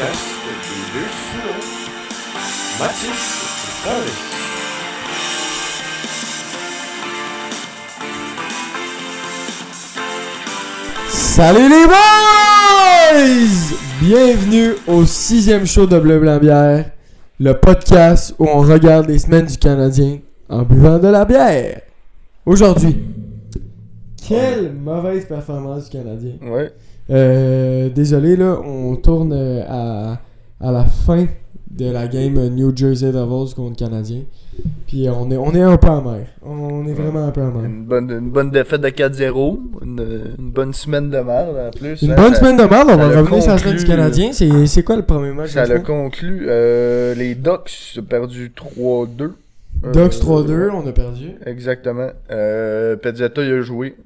podcast des deux sous Mathis et Fabrice. Salut les boys! Bienvenue au 6e show de Bleu Blanc Bière, le podcast où on regarde les semaines du Canadien en buvant de la bière. Aujourd'hui, quelle mauvaise performance du Canadien. Ouais. Désolé là, on tourne à la fin de la game New Jersey Devils contre Canadien. Puis on est un peu amer. On est vraiment un peu amer. Une bonne défaite de 4-0. Une bonne semaine de merde en plus. Une bonne semaine de merde, on va revenir sur la semaine du Canadien. C'est quoi le premier match? Ça l'a conclu. Les Ducks ont perdu 3-2. Ducks 3-2, on a perdu. Exactement. Pezzetta il a joué.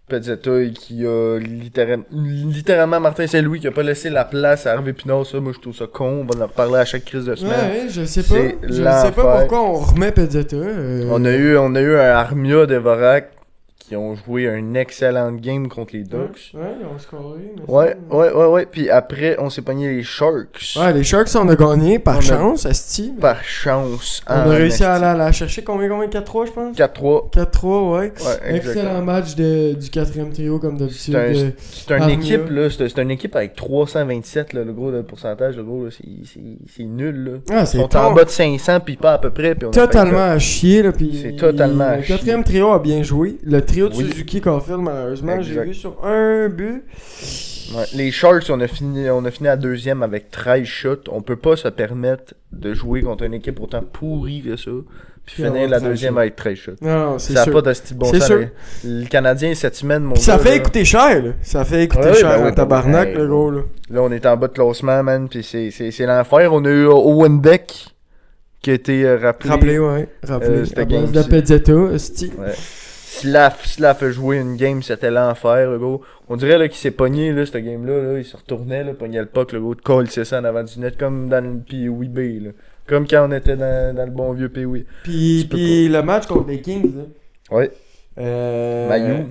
Pezzetta qui a littéralement Martin Saint-Louis qui a pas laissé la place à Harvey Pinard. Ça, moi je trouve ça con. On va en reparler à chaque crise de semaine. Ouais, je sais pas. Je sais pas pourquoi on remet Pezzetta. On a eu un Armia Devorak qui ont joué un excellent game contre les Ducks. Ouais, ils ont scoré. Ouais. Puis après, on s'est pogné les Sharks. Ouais, les Sharks, on a gagné par chance, asti. Par chance. On a réussi à la chercher combien 4-3, je pense? 4-3. 4-3, ouais. Exactement. Excellent match du quatrième trio, comme d'habitude. C'est une équipe, là. C'est une équipe avec 327, là, le gros le pourcentage. Le gros, là, c'est nul, là. Ah, c'est Ils sont en bas de 500, puis pas à peu près. Puis on totalement à chier, là. Puis c'est totalement à chier. Le quatrième trio a bien joué. Le trio de Suzuki Caulfield, malheureusement, j'ai vu sur un but. Ouais. Les Sharks, on a fini à deuxième avec 13 shots. On peut pas se permettre de jouer contre une équipe autant pourrie que ça. Puis finir la deuxième avec 13 shots. Non, c'est ça sûr. Ça n'a pas de style bon sens. Le Canadien, cette semaine, mon gars. Ça fait écouter cher, là. Ça fait écouter cher en tabarnak, le gros, là. Là, on est en bas de classement, man. Puis c'est l'enfer. On a eu Owen Beck qui a été rappelé. Rappelé. C'était game de Pezzetta, esti. Ouais. Slav a joué une game, c'était l'enfer, le gros. On dirait là, qu'il s'est pogné, là, cette game-là. Là, il se retournait, là, pognait le puck, le gros, de colle, c'est ça, en avant du net, comme dans le Pee-Wee B, là. Comme quand on était dans le bon vieux Pee-Wee. Puis le match contre les Kings, là. Ouais.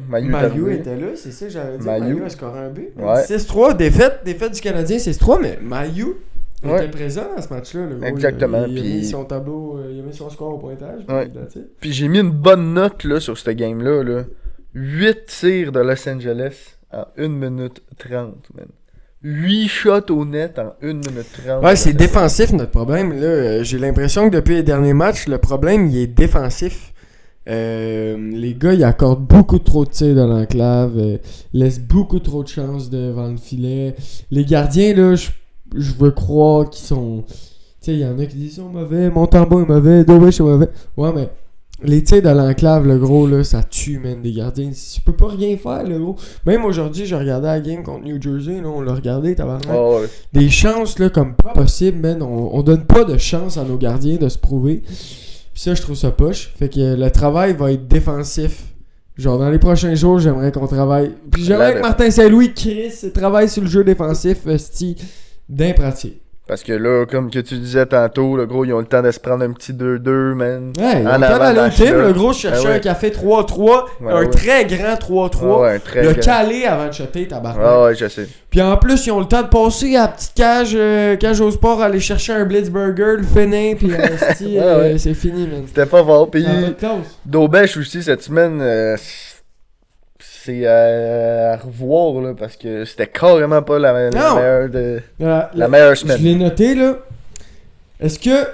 Mailloux était là, c'est ça que j'avais dit. Mailloux a scoré un but. Ouais. 6-3, défaite du Canadien, 6-3, mais Mailloux était présent dans ce match-là. Le gros. Exactement. Il a mis son tableau, il a mis son score au pointage. Ouais. Puis j'ai mis une bonne note là, sur cette game-là. Là. 8 tirs de Los Angeles en 1 minute 30, man. 8 shots au net en 1 minute 30. Ouais, c'est défensif notre problème. Là. J'ai l'impression que depuis les derniers matchs, le problème il est défensif. Les gars, ils accordent beaucoup trop de tirs dans l'enclave, laissent beaucoup trop de chances devant le filet. Les gardiens, là, je veux croire qu'ils sont... Tu sais, il y en a qui disent ils sont mauvais, Montembeau est mauvais, Dobish est mauvais. Ouais, mais les tirs de l'enclave, le gros, là, ça tue, man, des gardiens. Tu peux pas rien faire, le gros. Même aujourd'hui, je regardais la game contre New Jersey, là, on l'a regardé, tabarnak. Oh, ouais. Des chances, là, comme pas possible, man. On donne pas de chance à nos gardiens de se prouver. Puis ça, je trouve ça poche. Fait que le travail va être défensif. Genre, dans les prochains jours, j'aimerais qu'on travaille. Puis j'aimerais que Martin Saint-Louis, Chris, travaille sur le jeu défensif, d'impratique. Parce que là, comme que tu disais tantôt, le gros, ils ont le temps de se prendre un petit 2-2, man. Ouais, ils ont le temps d'aller au team. Le gros cherchait un café 3-3, très grand 3-3. Le calé avant de shotter, tabarnak. Ouais, je sais. Puis en plus, ils ont le temps de passer à la petite cage au sport, aller chercher un Blitzburger, le finir, puis c'est fini, man. C'était pas fort. Puis Dobish aussi, cette semaine... c'est à revoir là, parce que c'était carrément pas la meilleure semaine. Je l'ai noté là. Est-ce que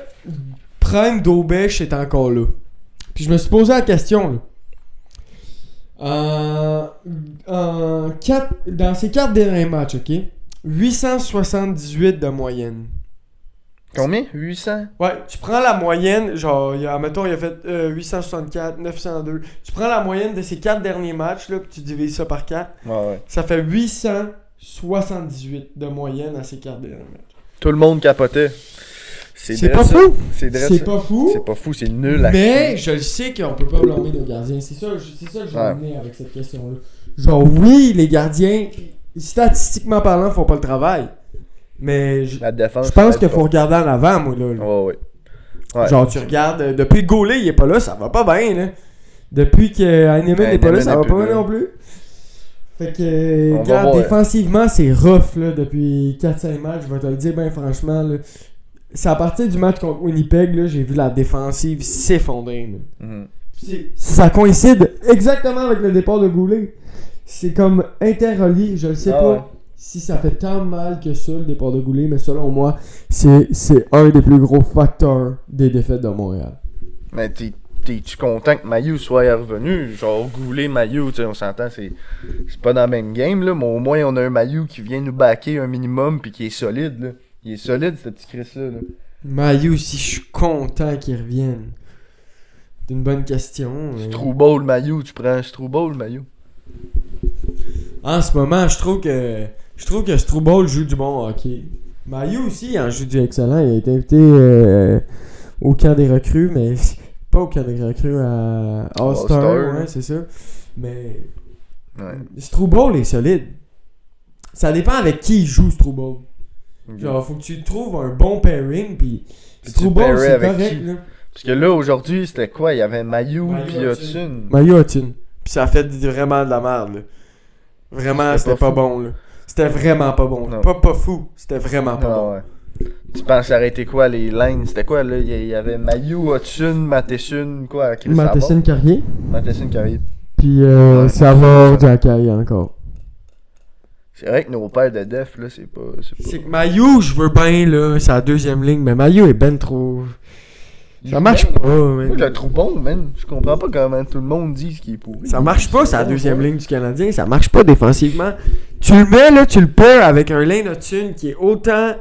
Prime Dobish est encore là? Puis je me suis posé la question là. Dans ses 4 derniers matchs, ok? 878 de moyenne. Combien? 800? Ouais, tu prends la moyenne, genre, mettons, il a fait 864, 902. Tu prends la moyenne de ses 4 derniers matchs, là, puis tu divises ça par 4. Ouais. Ça fait 878 de moyenne à ses 4 derniers matchs. Tout le monde capotait. C'est pas fou. C'est pas fou, c'est nul. Mais je le sais qu'on peut pas blâmer nos gardiens. C'est ça que je veux amener avec cette question-là. Genre, oui, les gardiens, statistiquement parlant, font pas le travail. Mais je pense qu'il faut regarder en avant, moi, là. Ouais. Genre, tu regardes, depuis que Goulet, il est pas là, ça va pas bien, là. Depuis que Heinemann n'est pas là, ça va pas bien non plus. Fait que, On va regarde, voir. défensivement, c'est rough là, depuis 4-5 matchs, je vais te le dire, ben franchement. Là. C'est à partir du match contre Winnipeg, là, j'ai vu la défensive s'effondrer. Là. Mhm. Ça coïncide exactement avec le départ de Goulet. C'est comme interrelié, je ne sais Ah pas ouais. si ça fait tant mal que ça, le départ de Goulet, mais selon moi, c'est un des plus gros facteurs des défaites de Montréal. Mais t'es-tu content que Mailloux soit revenu? Genre, Goulet, Mailloux, tu sais, on s'entend, c'est pas dans la même game, là, mais au moins, on a un Mailloux qui vient nous backer un minimum puis qui est solide, là. Il est solide, ce petit Chris-là, là. Mailloux, si je suis content qu'il revienne. C'est une bonne question. Struble, Mailloux, tu prends Struble, Mailloux? En ce moment, je trouve que Struble joue du bon hockey. Mailloux aussi, il en joue du excellent. Il a été invité au camp des recrues, mais pas au camp des recrues à All-Star, All-Star, ouais, c'est ça. Mais Ouais. Struble est solide. Ça dépend avec qui il joue Struble. Ok. Genre, faut que tu trouves un bon pairing, puis Puis tu Struble, pairais c'est avec correct, qui? là. Parce que là, aujourd'hui, c'était quoi? Il y avait Mailloux Mailloux, puis Hudson. Mailloux a une. Puis ça a fait vraiment de la merde, là. Vraiment, C'était c'était pas pas fou. bon, là. C'était vraiment pas bon. Non. Pas fou, c'était vraiment pas Ah bon. ouais. Tu penses arrêter quoi, les lines? C'était quoi, là? Il y avait Mailloux, Hudson, Matheson, quoi? Chris Matheson Carrier, Savard? Matheson Carrier. puis Ouais. Savard Jacky encore. C'est vrai que nos pères de def, là, c'est pas... C'est que Mailloux, je veux bien, là, c'est la deuxième ligne, mais Mailloux est ben trop... Ça marche pas, Moi, man. je le trouve bon, man. Je comprends pas comment tout le monde dit ce qui est pourri. Ça marche pas, c'est la bon, deuxième ouais. ligne du Canadien. Ça marche pas défensivement. Tu le mets, là, tu le pairs avec un Lane Hudson qui est autant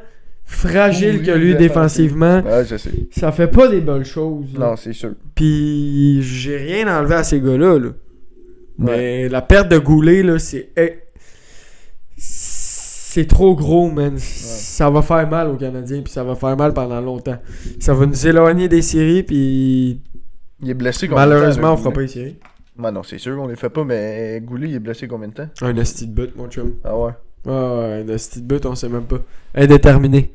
fragile Pourri que lui défensivement. Ouais, je sais. Ça fait pas des bonnes choses. là. Non, c'est sûr. Puis j'ai rien enlevé à ces gars-là. Là. Mais la perte de Goulet, là, c'est trop gros, man. Ça va faire mal aux Canadiens, puis ça va faire mal pendant longtemps. Ça va nous éloigner des séries, puis Il est blessé combien de temps? malheureusement, là, on fera Goulet? pas les séries. Ben non, c'est sûr, on les fait pas, mais Goulet, il est blessé combien de temps? Un esti de but, mon chum. Ah ouais. Ouais, un esti de but, on sait même pas. Indéterminé.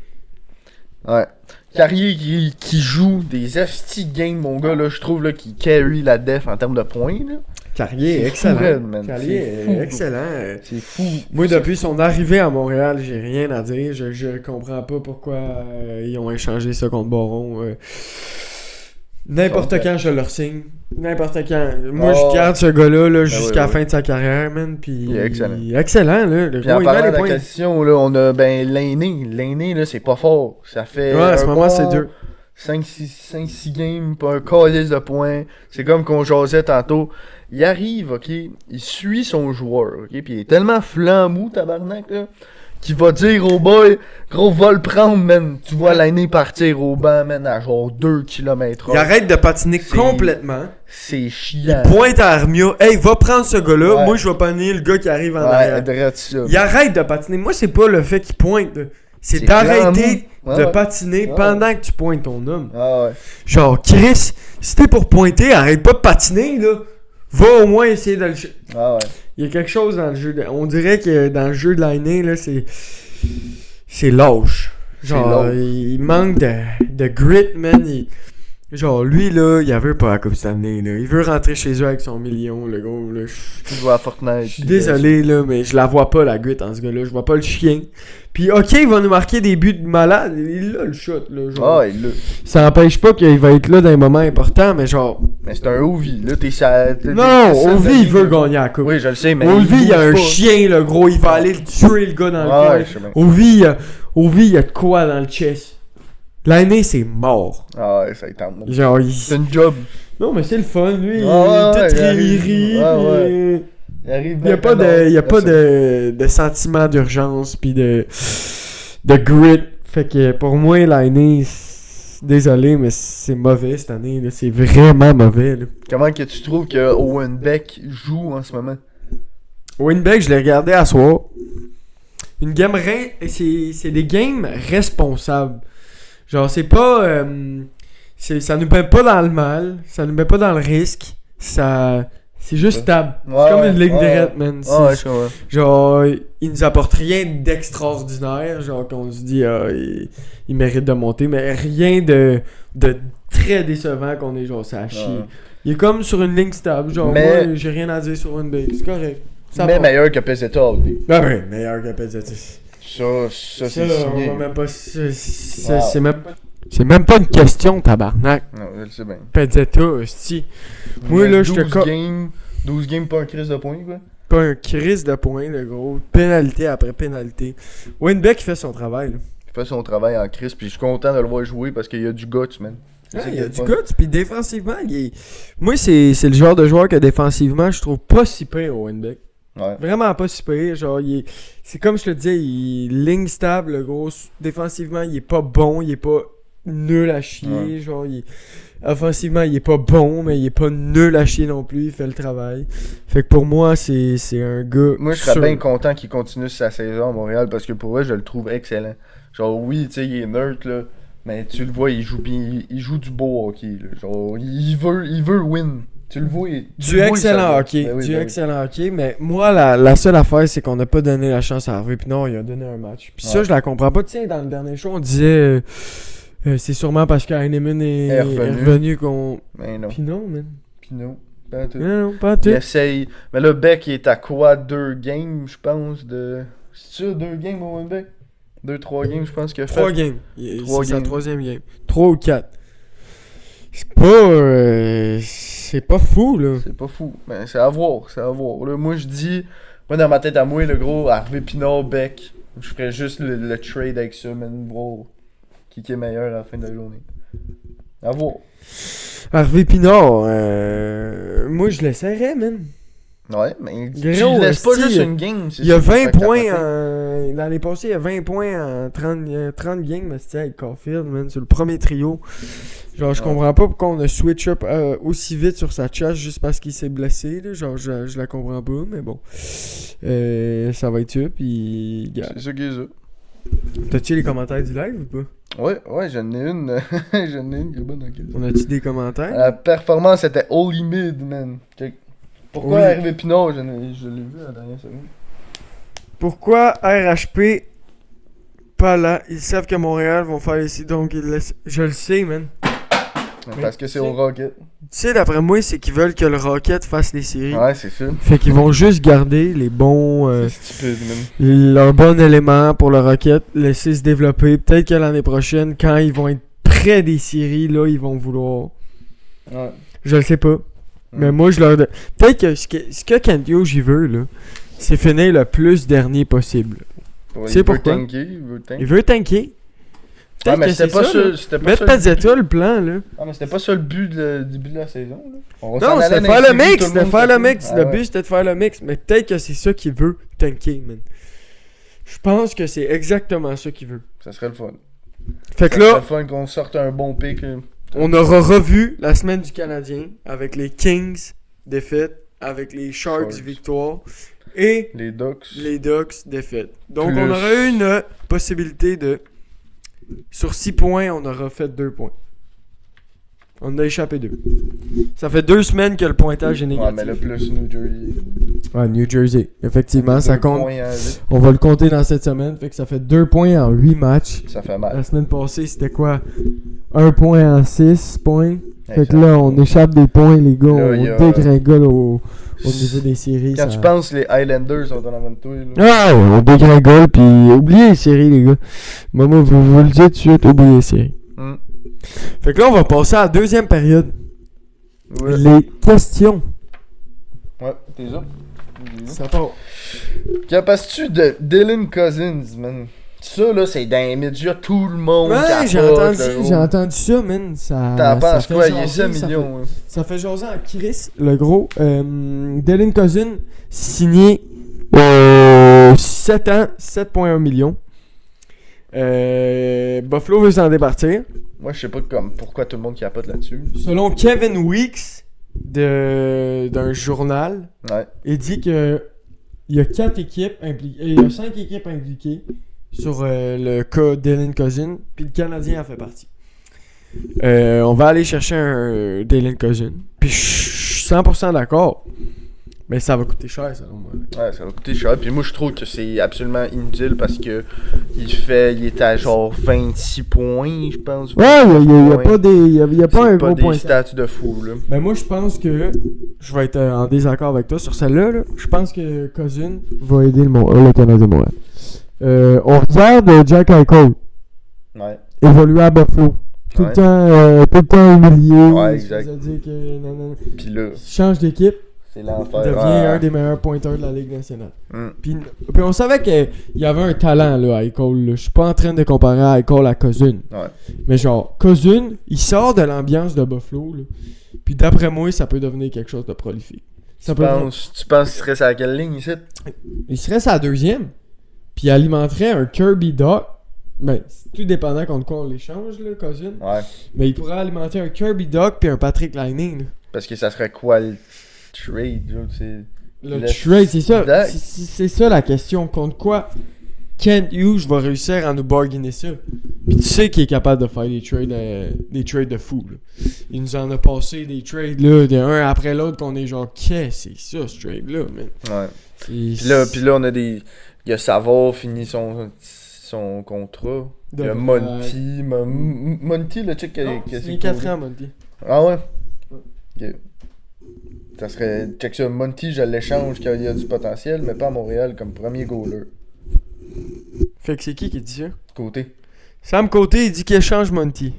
Ouais. Carrier qui joue des FT games, mon gars, là, je trouve là, qu'il carry la def en termes de points. Là. Carrier est C'est excellent. fou, raide, man. Carrier C'est est fou. excellent. C'est fou. Moi, depuis son arrivée à Montréal, j'ai rien à dire. Je comprends pas pourquoi ils ont échangé ça contre Baron. N'importe Ok. quand, je le signe. N'importe quand. Moi, Oh. je garde ce gars-là là, jusqu'à la oui. fin de sa carrière, man. Puis, Il est excellent. Excellent, là. Le Puis en gros, il met parlant les de la points. question, là, on a ben l'aîné. L'aîné, là, c'est pas fort. Ça fait. Ouais, à ce moment, c'est dur. 5-6 games, pas un calice de points. C'est comme qu'on jasait tantôt. Il arrive, ok, il suit son joueur, ok, puis il est tellement flambou, tabarnak, là, qu'il va dire au boy, gros, va le prendre, man. Tu vois l'aîné partir au banc, man, à genre 2 km/h. Il arrête de patiner C'est- complètement. C'est chiant. Pointe à Armia. Hey, va prendre ce gars-là. Ouais. Moi, je vais pogner le gars qui arrive en Ouais, arrière. drette ça. Il arrête de patiner. Moi, c'est pas le fait qu'il pointe. là. C'est C'est d'arrêter flambou. de Ouais. patiner Ouais. pendant que tu pointes ton homme. Ah ouais. Genre, Chris, si t'es pour pointer, arrête pas de patiner, là. Va au moins essayer de le... Ah ouais. Il y a quelque chose dans le jeu. On dirait que dans le jeu de l'année, là, c'est lâche. Genre, lâche. il manque de grit, man. Genre, lui, là, il veut pas la Coupe Stanley, là. Il veut rentrer chez eux avec son million, le gros, là. Tu joues à Fortnite. Je suis désolé, là, mais je la vois pas, la grit, en ce gars-là. Je vois pas le chien. Puis, ok, il va nous marquer des buts de malade. Il a le shot, là. Genre. Ah, il l'a. Ça n'empêche pas qu'il va être là dans les moments importants, mais genre. Mais c'est un Ovi, là, t'es ça. Non, Ovi, il veut gagner la coupe. Oui, je le sais, mais. Ovi, il y a un bouge pas. chien, le gros. Il va aller le tuer, le gars, dans le Ouais, coin. je sais bien. Ovi, il y a de quoi dans le chest. L'année, c'est mort. Ah ouais, ça y tente. moi. Genre, C'est une job. Non, mais c'est le fun, lui. Ouais, ouais, il est tout il arrive. ri. Ouais, ouais. Puis, Il arrive il n'y a pas de sentiment d'urgence, puis de grit. Fait que pour moi, l'année, désolé, mais c'est mauvais cette année. Là. C'est vraiment mauvais. Là. Comment que tu trouves que Owen Beck joue en ce moment? Winbeck, je l'ai regardé à soir. Une game c'est des games responsables. Genre, c'est pas. Ça nous met pas dans le mal. Ça nous met pas dans le risque. C'est juste stable. Ouais, c'est comme ouais, une ligne ouais. droite, man. Ah ouais, je comprends. Genre, il nous apporte rien d'extraordinaire. Genre, qu'on se dit, il mérite de monter. Mais rien de très décevant qu'on est, genre, ça a chier. Ouais. Il est comme sur une ligne stable. Genre, Mais- moi, j'ai rien à dire sur Winbeck. C'est correct. Ça Mais part. meilleur que Pezzetta all day. Ah oui, meilleur que Pezzetta. Ça c'est Ça, signé. on va même pas... Wow. C'est même pas une question, tabarnak. Non, je le sais bien. Pezzetta, si. Moi, là, je te 12 games, pas un crise de points, quoi. Pas un crise de points, le gros. Pénalité après pénalité. Winbeck fait son travail, là. Il fait son travail en crise, puis je suis content de le voir jouer parce qu'il y a du guts, man. C'est ça Il qui y a est du fun. guts, puis défensivement, moi, c'est le genre de joueur que défensivement, je trouve pas si pire au Winbeck. Ouais. Vraiment pas si pire. Genre, c'est comme je te le disais, il est ligne stable, le gros. Défensivement, il est pas bon, il est pas nul à chier. Ouais. Genre, offensivement, il est pas bon, mais il est pas nul à chier non plus. Il fait le travail. Fait que pour moi, c'est un gars. Moi, je serais sûr. bien content qu'il continue sa saison à Montréal parce que pour vrai, je le trouve excellent. Genre, oui, tu sais, il est neutre, là, mais tu le vois, il joue bien, il joue du beau hockey, là. Genre, il veut win. Tu le vois. Du excellent hockey. Excellent hockey. Mais moi, la seule affaire, c'est qu'on n'a pas donné la chance à Harvey Pinard. Il a donné un match. Puis ça, Ouais. je la comprends pas. Tiens, dans le dernier show, on disait. C'est sûrement parce qu'Heinemann est revenu qu'on. Mais non. Puis non, man. Pinot. Pas tout. Non, pas tout. Il essaye. Mais là, Beck, il est à quoi 2 games, je pense, de. C'est ça, 2 games au Beck 2-3 games, je pense qu'il a fait. 3 games. Trois C'est sa games. 3e game. 3 ou 4. C'est pas fou, là. C'est pas fou. Mais c'est à voir, c'est à voir. Là, moi, je dis. Moi, dans ma tête à moi, le gros, Harvey Pinard, Beck. Je ferais juste le trade avec ça, man. Voir qui est meilleur à la fin de la journée. À voir. Harvey Pinard, moi, je l'essaierais, man. Ouais, mais tu Gros, laisses pas esti, juste une game. c'est Il y a ça qui me 20 fait points capoter. l'année passée, il y a 20 points en 30 games, mais c'était avec Caulfield, man, sur le premier trio. Genre, je Ouais. comprends pas pourquoi on a switch up aussi vite sur sa chasse juste parce qu'il s'est blessé, là. Genre, je la comprends pas, mais bon. Ça va être ça, puis... gars. C'est ça qui est ça. T'as-tu les commentaires du live ou pas? Ouais, j'en ai une. J'en ai une qui est bonne, ok. On a-tu des commentaires? La performance était Holy Mid, man. Pourquoi Oui. Hervé Pinot, je l'ai vu à la dernière seconde. Pourquoi RHP pas là? Ils savent que Montréal vont faire ici, donc ils laissent... Je le sais, man. Parce que c'est tu au sais- Rocket. Tu sais, d'après moi, c'est qu'ils veulent que le Rocket fasse les séries. Ouais, c'est ça. Fait qu'ils vont juste garder les bons... C'est stupide, man. leur bon élément pour le Rocket, laisser se développer. Peut-être que l'année prochaine, quand ils vont être près des séries, là, ils vont vouloir... Ouais. Je le sais pas. Mais moi, je leur donne... Peut-être que ce que Kentio, j'y veux, là, c'est finir le plus dernier possible. Ouais, C'est il pourquoi? il veut tanker. Il veut tanker. Ouais, Peut-être mais que c'était c'est pas ça, ça. là. C'était pas Mettre ça. Pezzetta, le plan, là. Ah, mais c'était pas ça le but du début de la saison. Là. On s'en Non, allait c'était dans faire les le séries, mix, tout c'était monde faire fait le ça. mix. Ah Le ouais. but, c'était de faire le mix. Mais peut-être que c'est ça qu'il veut, tanker, man. Je pense que c'est exactement ça qu'il veut. Ça serait le fun. Fait que Ça serait là, le fun qu'on sorte un bon pick. on aura revu la semaine du Canadien avec les Kings défaite, avec les Sharks Sharks. victoire et Les Ducks. les Ducks défaite. Donc Plus- on aura eu une possibilité de... Sur 6 points, on aura fait 2 points. On a échappé 2. Ça fait 2 semaines que le pointage est Ouais, négatif. mais le plus New Jersey. Ouais, New Jersey. Effectivement, ça 2 compte. points en huit. On va le compter dans cette semaine. Fait que ça fait 2 points en 8 matchs. Ça fait mal. La semaine passée, c'était quoi? 1 point en 6 points. Fait que Exact. là, on échappe des points, les gars. Là, On il y a- dégringole au niveau des séries. Quand ça- tu penses les Highlanders sont en avant de toi, là. Ah, ouais, on dégringole, puis oubliez les séries, les gars. Moi, vous le dites tout de suite, oubliez les séries. Hum. Fait que là, on va passer à la deuxième période. Ouais. Les questions. Ouais, t'es ça. Ça part. Qu'en penses-tu de Dylan Cousins, man? Ça, là, c'est dans les médias, tout le monde Ouais, capote, j'ai là, entendu, gros. j'ai entendu ça, man. Ça, T'en ça penses fait quoi? Il est jaser, 100 ça millions, hein. Ça fait jaser en Chris, le gros. Dylan Cousin, signé 7 ans, 7,1 millions. Buffalo veut s'en départir. Moi, je sais pas pourquoi tout le monde capote là-dessus. Selon Kevin Weeks d'un journal, Ouais. il dit que il y a 4 équipes impliquées. Il y a 5 équipes impliquées sur le cas Dylan Cousin, puis le Canadien en fait partie. On va aller chercher un Dylan Cousin. Puis je suis 100% d'accord. Mais ça va coûter cher, selon moi. Ouais, ça va coûter cher. Puis moi, je trouve que c'est absolument inutile parce que il est à genre 26 points, je pense. Ouais, il n'y a points. pas, y a pas un C'est gros pas point. des stats de fou, là. Mais moi, je pense que. Je vais être en désaccord avec toi sur celle-là. Là. Je pense que Cousin va aider le Canadien Montréal. On regarde Jack Eichel Ouais. évoluer à Buffalo. Tout le temps humilié. Ouais, exact. Ça veut dire que. Non. Puis là, Il change d'équipe. c'est Il l'enfer. devient Ouais. un des meilleurs pointeurs de la Ligue nationale. Mm. Puis on savait qu'il y avait un talent, là, à Eichel. Là. Je suis pas en train de comparer Eichel à Cousin. Ouais. Mais genre, Cousin, il sort de l'ambiance de Buffalo. Là. Puis d'après moi, ça peut devenir quelque chose de prolifique. Ça Tu peut penses qu'il serait sur quelle ligne ici? Il serait sa deuxième. Puis il alimenterait un Kirby Doc. Ben, c'est tout dépendant contre quoi on l'échange, là, Cousin. Ouais. Mais il pourrait alimenter un Kirby Doc puis un Patrick Laine. Là. Parce que ça serait quoi le trade, genre, c'est... Le Le trade, c'est ça. Doc. C'est ça la question. Contre quoi Kent Hughes va réussir à nous bargainer ça. Puis tu sais qu'il est capable de faire des trades de fou. Là. Il nous en a passé des trades là, de un après l'autre qu'on est genre, qu'est-ce que c'est ça ce trade-là, man? Ouais. C'est- Puis là, on a des... Il y a Savard fini son contrat. Il y a Monty. Monty, le check qui a C'est 4 ans, Monty. Ah ouais? Ok. Ça serait... Check ça, Monty, je l'échange car il y a du potentiel, mais pas à Montréal comme premier goaler. Fait que c'est qui dit ça? Côté. Sam Côté, il dit qu'il échange Monty.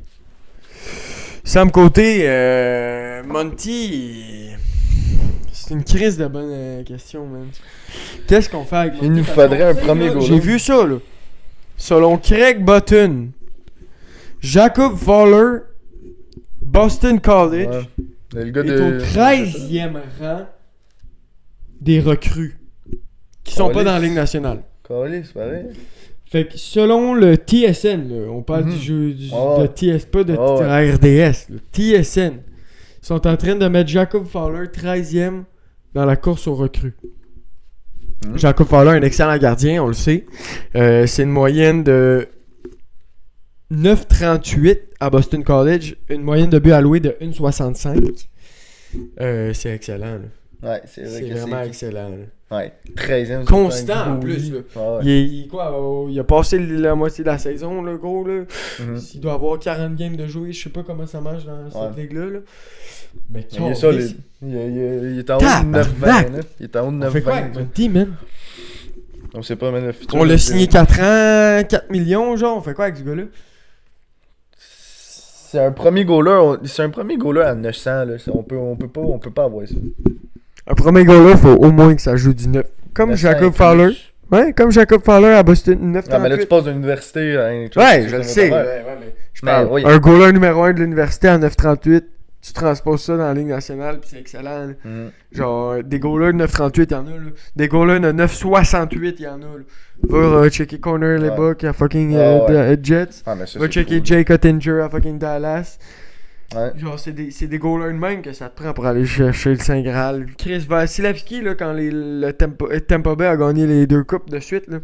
Sam Côté, Monty... C'est une crise de bonne question, man. Qu'est-ce qu'on fait avec Monty? Il nous Parce faudrait qu'on un sait, premier là, goaler. J'ai vu ça, là. Selon Craig Button, Jacob Fowler, Boston College, Ouais. Le gars est au 13e rang des recrues qui sont pas dans la Ligue nationale. Calé, c'est pareil. Fait que selon le TSN, là, on parle Mhm. du jeu Ouais. de TS, pas de Ouais. RDS, là, TSN, ils sont en train de mettre Jacob Fowler 13e dans la course aux recrues. Mhm. Jacob Fowler, un excellent gardien, on le sait. C'est une moyenne de 9,38 à Boston College, une moyenne de but alloué de 1,65. C'est excellent. Là. Ouais, c'est vrai C'est que vraiment c'est... excellent. Là. Ouais, 13e. Constant, en plus, là. Ouais. Il a passé la moitié de la saison, le gros. Là. Mhm. Il doit avoir 40 games de jouer. Je sais pas comment ça marche dans cette ligue-là. Là. Mais Il est solide. Il est en haut de 9-20. Tabarnak! Là. Il est en haut de On fait quoi 9-20. avec Monty, man? On sait pas, mais le futur. On l'a signé 4 ans, 4 millions, genre. On fait quoi avec ce gars-là? C'est un premier goaler. C'est un premier goaler à 900. Là. On peut pas avoir ça. Un premier goal-là, il faut au moins que ça joue du 9. Comme 900 Jacob et Fowler. plus. Ouais, comme Jacob Fowler à Boston, 9 Non, mais là, tu passes de l'université à une Ouais, je le sais. Mais je Mais parle. oui. Un goaler numéro 1 de l'université à 9,38, tu transposes ça dans la Ligue nationale, puis c'est excellent. Là. Mhm. Genre, des goalers de 9,38, il y en a. Là. Des goalers de 9,68, il y en a. Là. Va checker Connor Ouais. Lebuck à fucking Ouais. Jets. Ah, mais ça, Va c'est checker cool. Jay Cottinger à fucking Dallas. Ouais. Genre, c'est des goalers de même que ça te prend pour aller chercher le Saint Graal. Chris Vasilevski, là, quand le Tampa Bay a gagné les 2 coupes de suite, là.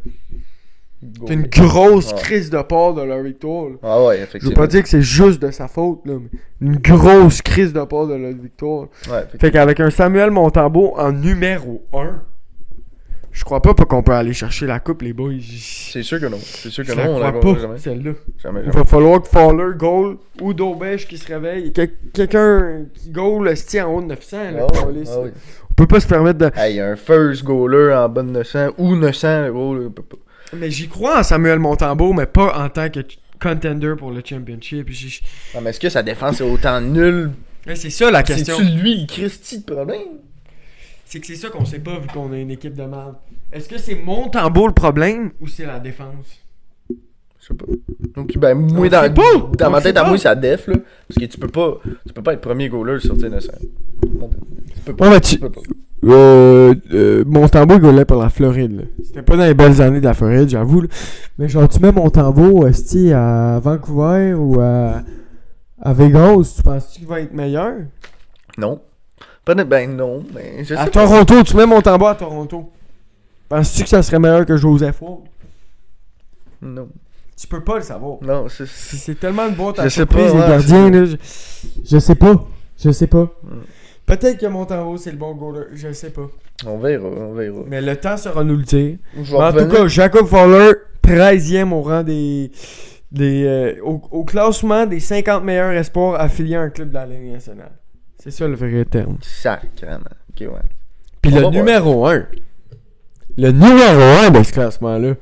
C'est une grosse Ouais. crise de part de leur victoire. Là. Ah ouais, Je effectivement. veux pas dire que c'est juste de sa faute, là, mais une grosse crise de part de leur victoire. Ouais, effectivement. Fait qu'avec un Samuel Montembeault en numéro 1, je crois pas qu'on peut aller chercher la coupe, les boys. C'est sûr que non. C'est sûr que Je la non, on la crois gagnera pas, jamais. celle-là. Jamais, Il jamais. va falloir que Fowler goal ou Daubèche qui se réveille. Quelqu'un qui goal en haut de 900. Là, Ah ouais, câlisse, ah là. ouais. On peut pas se permettre de... Hey, un first goaler en bas de 900 ou 900, gros, là, peut pas. Mais j'y crois en Samuel Montembeault, mais pas en tant que contender pour le championship. Non, mais est-ce que sa défense est autant nulle? Mais c'est ça la question. C'est-tu lui, le Christy, de problème? C'est que c'est ça qu'on sait pas vu qu'on a une équipe de merde. Est-ce que c'est Montembeault le problème ou c'est la défense? Je sais pas. Donc, ben, moi, On dans, sait pas. dans On ma sait tête à pas. moi, c'est la def, là. Parce que tu peux pas être premier goaler sur tes 900. Tu peux pas. Ouais, mais Tu peux pas. Montembeault il goalait pour la Floride. Là. C'était pas dans les belles années de la Floride, j'avoue. Là. Mais genre, tu mets Montembeault à Vancouver ou à Vegas, tu penses-tu qu'il va être meilleur? Non. Pas de... Ben, non, mais je sais À pas. Toronto, tu mets Montembeault à Toronto. Penses-tu que ça serait meilleur que Joseph Ward? Non. Tu peux pas le savoir. Non, C'est tellement une boîte à Je sais surprise, pas, les ouais, gardiens. Là. Je sais pas. Je sais pas. Peut-être que Montaro, c'est le bon goaler. Je sais pas. On verra. Mais le temps sera nous le dire. Je vais Mais en tout revenir. cas, Jacob Fowler, 13e au rang au classement des 50 meilleurs espoirs affiliés à un club de la Ligue nationale. C'est ça le vrai terme. Sacrément. Ok, ouais. Puis On le va voir. numéro 1. Le numéro 1 de ce classement-là.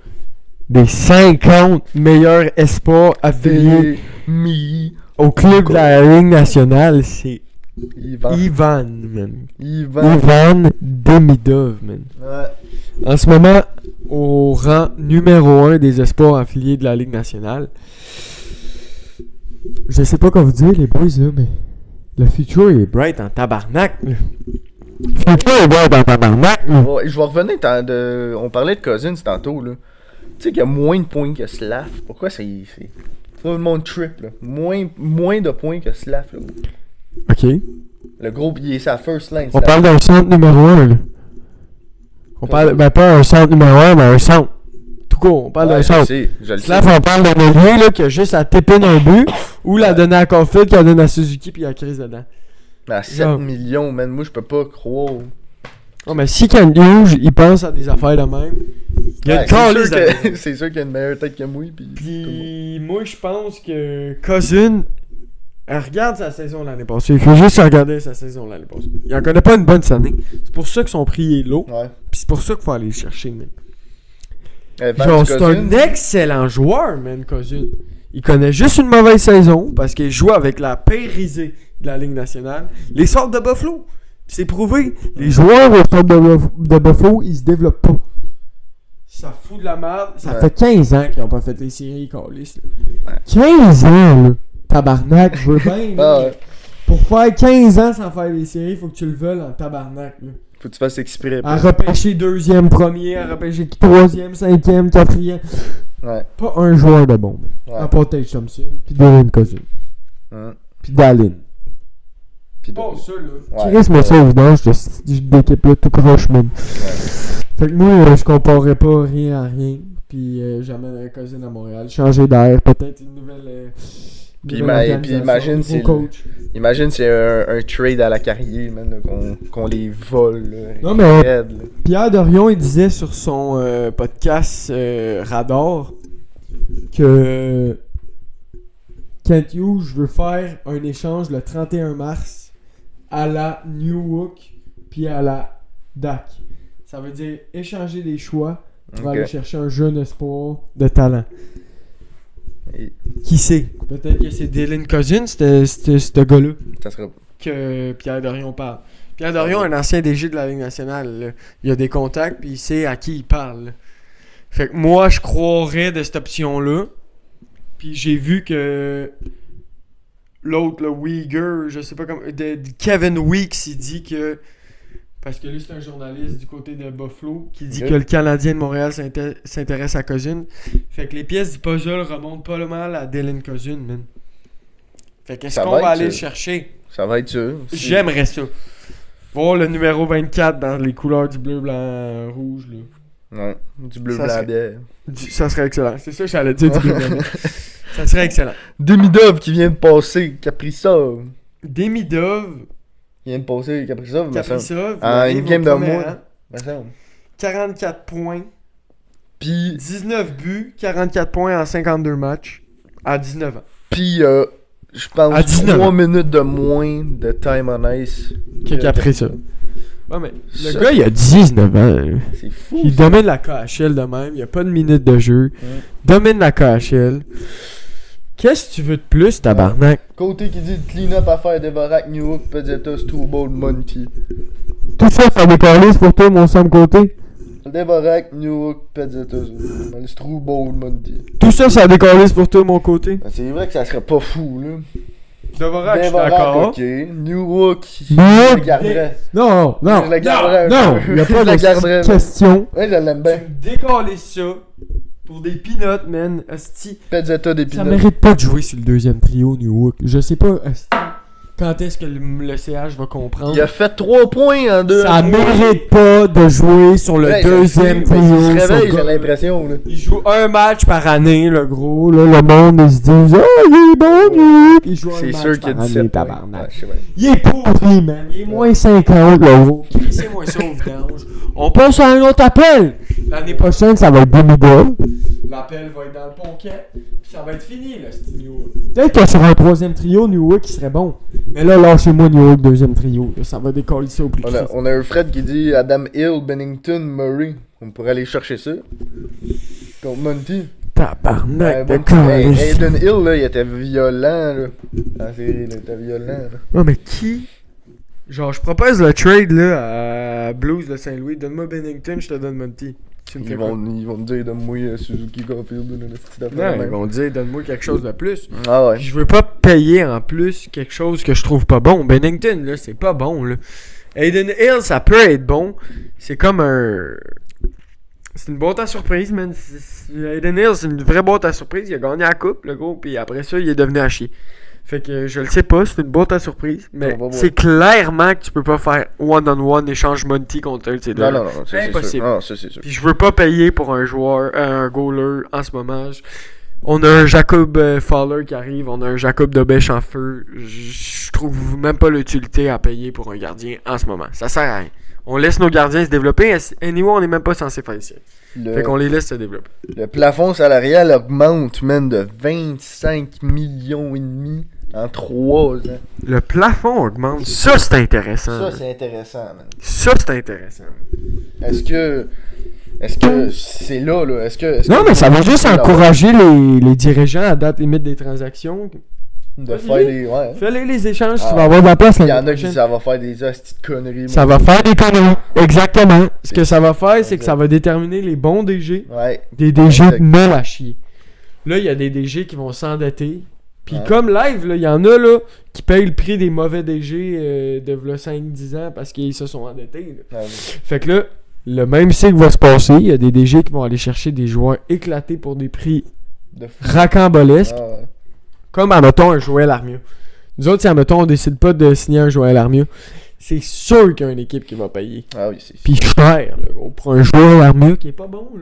Des 50 meilleurs espoirs affiliés au club de la Ligue nationale, c'est Ivan, man. Ivan Demidov, man. Ouais. En ce moment, au rang numéro 1 des espoirs affiliés de la Ligue nationale. Je sais pas quoi vous dire, les boys, là, mais le futur est bright en tabarnak, là. Le futur est bright en tabarnak, là. Ouais, je vais revenir on parlait de Cousins tantôt, là. Tu sais qu'il y a moins de points que Slav. Pourquoi c'est tout le monde trip, là. Moins de points que Slav, là. Ok. Le gros, il est sa first line. On Slav. parle d'un centre numéro 1, là. On parle, ben pas un centre numéro 1, mais un centre. Tout court, on parle d'un Ouais, centre. je le sais. Slav, on parle d'un ailier, là, qui a juste à taper un but, ou la donner à Caulfield, qui la donne à Suzuki, puis il a crise dedans. Mais à 7 Genre. millions, man, moi je peux pas croire. Oh, mais si Ken Hughes, il pense à des affaires de même, il y a Ouais, une calice c'est sûr qu'il a une meilleure tête que moi. Puis moi, je pense que Cousin, elle regarde sa saison l'année passée. Il faut juste regarder sa saison l'année passée. Il en connaît pas une bonne année. C'est pour ça que son prix est low. Ouais. Puis c'est pour ça qu'il faut aller le chercher, man. Vance Genre, c'est Cousins, un excellent joueur, man, Cousin. Il connaît juste une mauvaise saison parce qu'il joue avec la pire risée de la Ligue nationale. Les sortes de Buffalo. Puis c'est prouvé. Les joueurs au centre de Buffalo, ils se développent pas. Ça fout de la merde. Ça Ouais. fait 15 ans qu'ils n'ont pas fait les séries, câlisse, là. Ouais. 15 ans, là. Tabarnak, je veux bien, là. Ah ouais. Pour faire 15 ans sans faire les séries, faut que tu le veuilles en tabarnak, là. Faut que tu fasses exprès. À repêcher 2e, 1er, à repêcher 3e, 5e, 4e. Ouais. Pas un joueur de bombe. Ouais. À part Tage Thompson, pis Dylan Cousin, Hein. pis Dallin. Puis Pas ça, là. Ouais. Chris, mais ça, évidemment, d'équipe là tout croche, man. Fait que moi, je comparerais pas rien à rien. Puis j'amène un Cousin à Montréal. Changer d'air, peut-être une nouvelle. Puis nouvelle puis organisation, imagine nouveau c'est le- coach. Imagine c'est un trade à la carrière, man, là, qu'on les vole. Là, Non, mais- raide, là. Pierre Dorion, il disait sur son podcast Radar que Kent Hughes veut faire un échange le 31 mars à la Newhook puis à la DAC. Ça veut dire échanger des choix pour Ok. aller chercher un jeune espoir de talent. Et Qui sait? Peut-être que c'est Dylan Cousin, ce gars-là, ça sera. que Pierre Dorion parle. Pierre Dorion est un ancien DG de la Ligue nationale. Là. Il a des contacts puis il sait à qui il parle. Là. Fait que moi, je croirais de cette option-là. Puis j'ai vu que l'autre, le Uyghur, je sais pas comment... Kevin Weeks, il dit que... Parce que lui, c'est un journaliste du côté de Buffalo qui dit Ok. que le Canadien de Montréal s'intéresse à Cousin. Fait que les pièces du puzzle remontent pas le mal à Dylan Cousin, man. Fait qu'est-ce Ça qu'on va va être aller le ça. chercher? Ça va être sûr. J'aimerais ça. Voir le numéro 24 dans les couleurs du bleu, blanc, rouge, là. Ouais. Du bleu, Ça blanc, serait- bière. Ça serait excellent. C'est ça que j'allais dire du bleu, blanc. Ça serait excellent. Demidov qui vient de passer Kaprizov. Demidov, Il vient de passer Kaprizov, me semble. Kaprizov, il En arrive une au game de premier moins. rang. Me semble. 44 points, Puis, 19 buts, 44 points en 52 matchs, à 19 ans. je pense À 19 3 ans. minutes de moins de time on ice. Qui a pris ça? Ouais, mais le Ça, gars, il a 19 ans. C'est fou. Il domine la KHL de même. Il n'y a pas de minutes de jeu. Domine la KHL. Qu'est-ce que tu veux de plus, tabarnak? Côté qui dit clean-up à faire Devorak, Newhook, Pezzetta, Struble, Monty. Tout ça, ça décalise pour toi, mon Sam Côté? Devorak, Newhook, Pezzetta, Struble, Monty. Tout ça, ça décalise pour toi, mon côté? Ben, c'est vrai que ça serait pas fou, là. Devorak, je suis Devorak, d'accord. ok. Newhook, je Newhook, le garderais. Non, non, Je le garderais un non, peu. il n'y a Je pas le garderais, de man. question. Ouais, je l'aime Tu bien. me décalises ça pour des peanuts, man. Asti. Pezzetta des Ça pinottes. mérite pas de jouer sur le deuxième trio, New Hook. Je sais pas, asti. Quand est-ce que le CH va comprendre? Il a fait 3 points en 2. Ça mérite pas de jouer sur le deuxième trio. Il se réveille, sur j'ai gars. l'impression. Là. Il joue un match par année, le gros. Là, le monde, ils se disent, oh, il est bon, lui. Il joue un C'est match sûr qu'il y a par 17 année, points. tabarnak. Ouais, je sais bien. Il est pourri, man. Il est moins 50, le gros. C'est moins ça au vidange. On passe à un autre appel. L'année prochaine, ça va être Demidol. L'appel va être dans le ponquet. Puis ça va être fini, là, ce New. Peut-être que sur un troisième trio, Newark, qui serait bon. Mais là, lâchez-moi Newark, deuxième trio. Là, ça va décoller ça au plus vite. On a un Fred qui dit Adam Hill, Bennington, Murray. On pourrait aller chercher ça. Contre Monty. Tabarnak de Hey, calice. Aiden Hill, là, il était violent, là. En série, là, il était violent, là. Ouais, mais qui? Genre, je propose le trade, là, à Blues de Saint-Louis. Donne-moi Bennington, je te donne Monty. Tu me fais Ils quoi? vont me dire, donne-moi Suzuki Caulfield, là, le petit Non, affaire. ils même. vont dire, donne-moi quelque chose de plus. Ah ouais. Je veux pas payer en plus quelque chose que je trouve pas bon. Bennington, là, c'est pas bon, là. Aiden Hill, ça peut être bon. C'est comme un... C'est une boîte à surprise, man. Aiden Hill, c'est une vraie boîte à surprise. Il a gagné la coupe, le gros, puis après ça, il est devenu à chier. Fait que je le sais pas, c'est une boîte à surprise. Mais On va voir. c'est clairement que tu peux pas faire one-on-one échange Monty contre un de ces deux. Non, ça, c'est Impossible. sûr. Non, ça, c'est sûr. Puis je veux pas payer pour un joueur, un goaler en ce moment. On a un Jacob Fowler qui arrive, on a un Jacob Dobèche en feu. Je trouve même pas l'utilité à payer pour un gardien en ce moment. Ça sert à rien. On laisse nos gardiens se développer. Anyway, on est même pas censé faire ici. Fait qu'on les laisse se développer. Le plafond salarial augmente, man, de 25 millions et demi en 3 ans. Le plafond augmente. Ça, c'est intéressant. Ça, man. c'est intéressant, man. Ça, c'est intéressant. Est-ce que c'est là, là? Non, mais ça va juste là, encourager les dirigeants à date limite des transactions. de faire des. Ouais. Fais-les les échanges, Ah. tu vas avoir de la place Il y l'année en a qui prochaine. ça va faire des hosties de conneries. Ça va faire des conneries. Exactement. Ce C'est que ça va faire, c'est exact. que ça va déterminer les bons DG Ouais. des DG Exact. nuls à chier. Là, il y a des DG qui vont s'endetter. Puis Ouais. comme live, là, il y en a là qui payent le prix des mauvais DG de v'là 5-10 ans parce qu'ils se sont endettés. Là. Ouais. Fait que là, le même cycle va se passer. Il y a des DG qui vont aller chercher des joueurs éclatés pour des prix De fou. racambolesques. Ah, ouais. Comme, admettons, un Joël Armia. Nous autres, si, admettons, on décide pas de signer un Joël Armia, c'est sûr qu'il y a une équipe qui va payer. Ah oui, c'est Puis cher, là, gros, pour un joueur Armia qui est pas bon, là.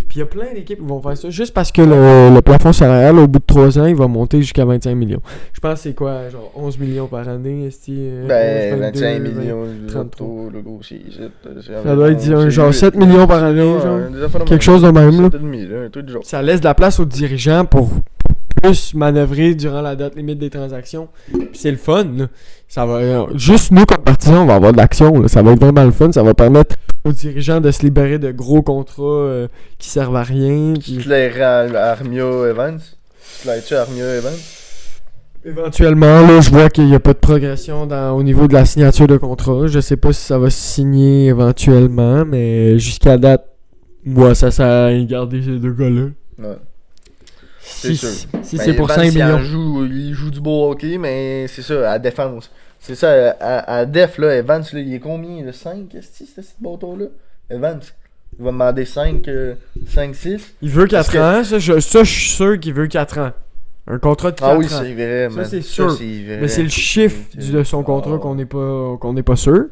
Puis il y a plein d'équipes qui vont faire ça, juste parce que le plafond salarial, au bout de 3 ans, il va monter jusqu'à 25 millions. Je pense que c'est quoi, genre 11 millions par année, Ben, 25 millions de 33. autos, le gros, c'est Ça doit être genre 7 millions par année, genre. Quelque chose de même, là. 7,5, là, un truc du genre. Ça laisse de la place aux dirigeants pour plus manœuvrer durant la date limite des transactions. Puis c'est le fun, là. Ça va, juste nous, comme partisans, on va avoir de l'action, là. Ça va être vraiment le fun. Ça va permettre aux dirigeants de se libérer de gros contrats qui servent à rien. Tu Puis te lairais à Armia Evans? Tu te lairais-tu à Armia Evans? éventuellement, là, je vois qu'il n'y a pas de progression au niveau de la signature de contrat. Je sais pas si ça va se signer éventuellement, mais jusqu'à date, moi, ça sert à rien de garder ces deux gars-là. Ouais. Si, sûr. si Ben, c'est pour Evans, 5 millions. Il joue du beau hockey, mais c'est ça, à défense. C'est ça, à def, là, Evans, là, il est combien? Là, 5? Qu'est-ce que c'est, ce bâton-là? Evans. Il va demander 5, 6. Il veut 4 que- ans. Ça, je suis sûr qu'il veut 4 ans. Un contrat de 4 Ah oui, ans. c'est vrai, Ça, man. c'est sûr. vrai. Mais c'est le chiffre de son contrat qu'on n'est pas sûr.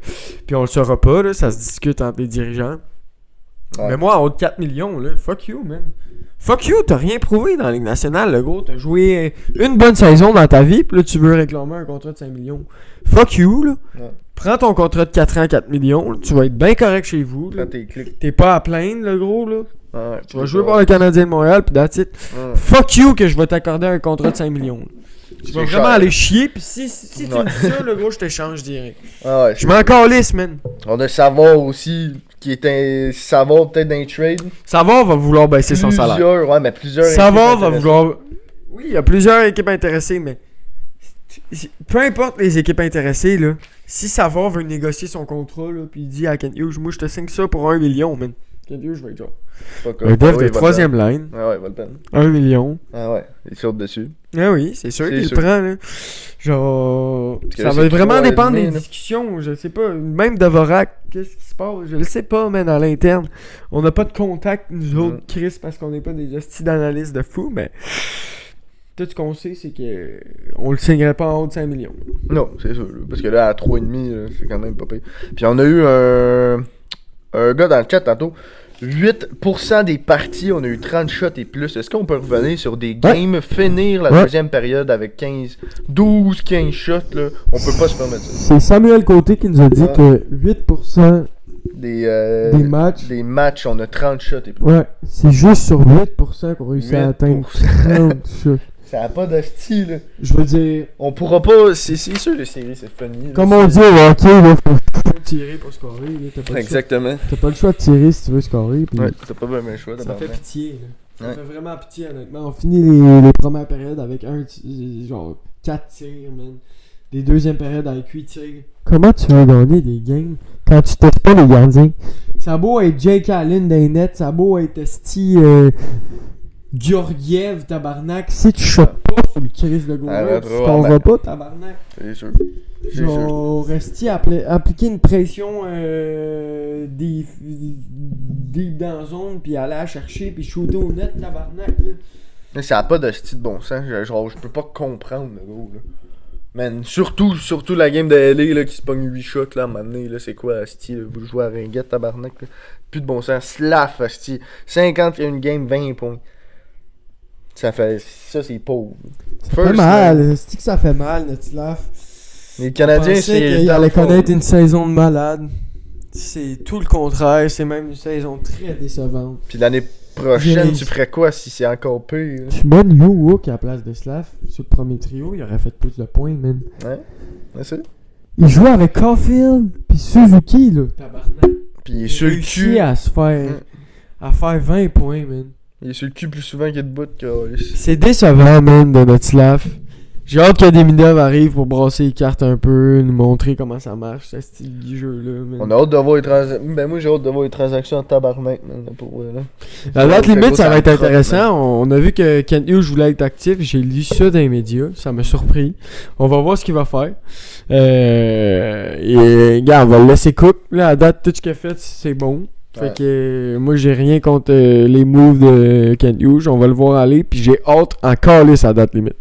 Puis on le saura pas, là. Ça se discute entre les dirigeants. Ouais. Mais moi, en haut de 4 millions, là, fuck you, man. Fuck you, t'as rien prouvé dans la Ligue nationale, le gros. T'as joué une bonne saison dans ta vie, puis là, tu veux réclamer un contrat de 5 millions. Fuck you, là. Ouais. Prends ton contrat de 4 ans, 4 millions. Là. Tu vas être bien correct chez vous. Là. Quand t'es clic. T'es pas à plaindre, le gros, là. Ouais, Tu vas jouer pour le Canadien de Montréal, puis that's it. Ouais. Fuck you que je vais t'accorder un contrat de 5 millions. là. Tu vas C'est vraiment cher. aller chier, puis si tu Ouais. me dis ça, le gros, je t'échange direct. Ah ouais, Je m'en calisse, man. On a Savard aussi, qui est un. Savard peut-être d'un trade. Savard va vouloir baisser son salaire. Plusieurs, ouais, mais plusieurs. Savard équipes va intéressées. vouloir. Oui, il y a plusieurs équipes intéressées, mais. Peu importe les équipes intéressées, là. Si Savard veut négocier son contrat, là, puis il dit à Kent Hughes, moi je te signe ça pour 1 million, man. Kent Hughes va être genre. Fuck Un off. dev Ah oui, de il va 3ème le line, prendre. Ah ouais, il va le prendre. 1 million. Ah ouais, il saute dessus. Ah oui, c'est sûr C'est qu'il le sûr. prend, là. Genre. Parce que Ça là, va c'est vraiment 3 dépendre et des demi, là. discussions, je sais pas. Même Dvorak, qu'est-ce qui se passe? Je le sais pas, man, à l'interne. On n'a pas de contact, nous autres, Chris, parce qu'on n'est pas des hosties d'analystes de fou, mais. tout ce qu'on sait, c'est que on le signerait pas en haut de 5 millions. Non, c'est sûr. Là, parce que là, à 3,5, là, c'est quand même pas pire. Puis on a eu un gars dans le chat tantôt. 8% des parties, on a eu 30 shots et plus. Est-ce qu'on peut revenir sur des games, finir la deuxième période avec 12-15 shots, là? On peut pas se permettre ça. C'est Samuel Côté qui nous a dit que 8% Des matchs, on a 30 shots et plus. ouais, c'est juste sur 8% qu'on réussit à 8%. atteindre 30 shots. Ça a pas de style, là. Je veux dire, On pourra pas. C'est sûr, les séries, c'est funny. là. comme on dit au hockey, là, Faut tirer pour scorer, là. T'as pas, le choix. Exactement. t'as pas le choix de tirer si tu veux scorer. Puis Ouais, t'as pas vraiment le choix. Ça d'abord. fait pitié, là. Ça Ouais. fait vraiment pitié, honnêtement. on finit les premières périodes avec genre 4 tirs, man. Les deuxièmes périodes avec 8 tirs. Comment tu veux gagner des games quand tu testes pas les gardiens? Ça a beau être Jake Allen des nets, ça a beau être Esti Georgiev, tabarnak. Si tu shots Pas sur le Chris de goaler, Arrête, tu ouais, scoreras ben- pas, tabarnak. C'est sûr. C'est sûr. Genre, Esti appliquer une pression deep dans la zone, puis aller la chercher, puis shooter au net, tabarnak. Là. Mais ça a pas de style de bon sens. Genre, je peux pas comprendre, le gros, là. Man, surtout la game de LA, là, qui se pogne 8 shots, là, à un moment donné, là, c'est quoi, Asti, vous jouez à Ringuette, tabarnak, là. Plus de bon sens. Slaff, Asti. 51 game, 20 points. Ça, c'est pauvre. Ça fait mal, c'est que ça fait mal, notre laf. Les Canadiens, c'est. qu'il allait connaître une saison de malade. C'est tout le contraire, c'est même une saison très décevante. Puis l'année prochaine, J'ai- tu ferais quoi si c'est encore pire? là? Tu mets New Hook à la place de Slav sur le premier trio, il aurait fait plus de points, man. Ouais, c'est ça. Il joue avec Caulfield puis Suzuki, là. Tabarnak. Puis il est sur le Réussi cul. à se faire. À faire 20 points, man. Il est sur le cul plus souvent qu'il est debout que. C'est décevant, man, de notre Slav. J'ai hâte que Demidov arrive pour brasser les cartes un peu, nous montrer comment ça marche, ce style de jeu-là. man. On a hâte de voir les transactions. Ben, moi, j'ai hâte de voir les transactions en tabarnak, man, pour là. La date limite, ça va être me trotte, intéressant. On a vu que Kent Hughes voulait être actif. J'ai lu ça dans les médias. Ça m'a surpris. On va voir ce qu'il va faire. Et, gars, on va le laisser cook. Là, à date, tout ce qu'il a fait, c'est bon. Fait Ouais. que moi, j'ai rien contre les moves de Kent Hughes. On va le voir aller. Puis j'ai hâte encore là sa date limite.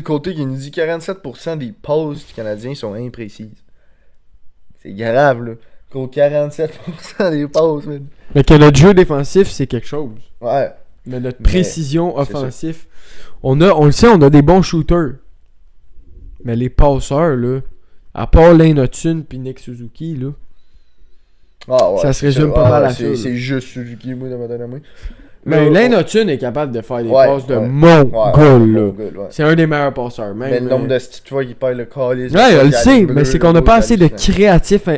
Côté qui nous dit 47% des passes du Canadien sont imprécises. C'est grave, là. Gros, 47% des passes, man. Mais que notre jeu défensif, c'est quelque chose. Ouais. Mais notre Mais précision c'est offensive, on le sait, on a des bons shooters. Mais les passeurs, là, à part Lane Hudson puis Nick Suzuki, là, Ah ouais. Ça se c'est résume ça. pas mal à c'est- ça, C'est juste Suzuki, moi, dans ma dernière main. mais Là, Lane Hudson est capable de faire des Ouais, passes de ouais. mon Ouais, goal, ouais, là. bon gars, ouais. C'est un des meilleurs passeurs, même. Mais le nombre de petites fois qu'il perd le calice. Ouais, je le sais, mais c'est qu'on n'a pas assez de créatifs